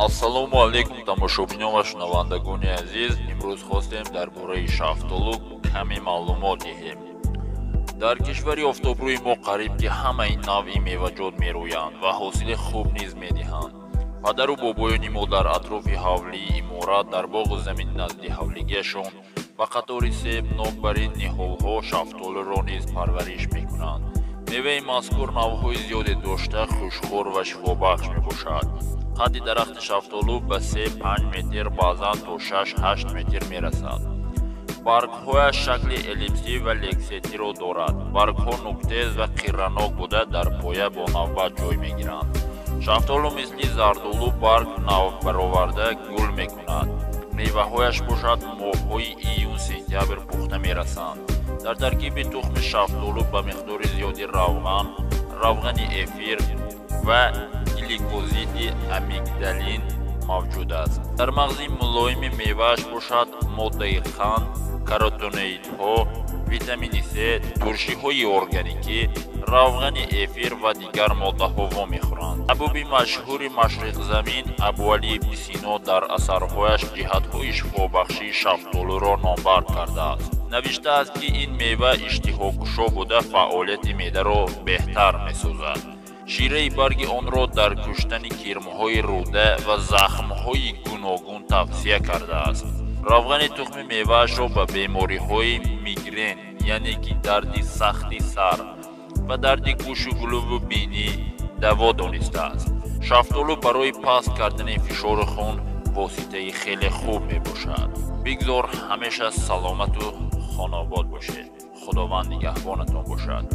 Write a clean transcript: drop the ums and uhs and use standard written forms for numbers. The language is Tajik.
Ассалому алейкум тамошобинон ва шунавандагони азиз, имрӯз хостем дар бораи шафтолу каме маълумот диҳем. Дар кишвари офтобрӯи мо қариб ки ҳамаи навъи меваҷот мерӯянд ва ҳосили хуб низ медиҳанд. Падару бобоёни мо дар атрофи ҳавлии иморат дар боғу замини назди ҳавлигиашон ба қатори себ, нокбарин, ниҳолҳо шафтолуро низ парвариш мекунанд. меваи мазкур навъҳои зиёде дошта хушхор ва шифобахш мебошад. қадди дарахти шафтолу ба 3-5 метр, баъзан то 6-8 метр мерасад. баргҳояш шакли эллипсӣ ва лексетиро дорад. баргҳо нуктез ва қирранок буда дар поя бо навбат ҷой мегиранд. шафтолу мисли зардолу барг навбароварда гул мекунад. меваҳояш бошад моҳҳои июн-сентябр пухта мерасанд. дар таркиби тухми шафтолу ба миқдори зиёди равғани эфир ва гликозиди амигдалин мавҷуд аст. дар мағзи мулоими мевааш бошад моддаи қанд, каротиноидҳо, витамини С, туршиҳои органикӣ, равғани эфир ва дигар моддаҳо вомехӯранд. табиби машҳури Машриқзамин Абуалӣ ибни Сино дар асарҳояш ҷиҳатҳои шифобахшии шафтолуро номбар кардааст. навиштааст ки ин мева иштиҳокушо буда фаъолияти меъдаро беҳтар месозад. шираи барги онро дар куштани кирмҳои рӯда ва захмҳои гуногун тавсия кардааст. равғани тухми меваашро ба бемориҳои мигрен, яъне ки дарди сахти сар ва дарди гӯшу гулӯву бинӣ даво донистааст. шафтолу барои паст кардани фишори хун воситаи хеле хуб мебошад. бигзор ҳамеша саломату хонобод бошед. худованд нигаҳбонатон бошад.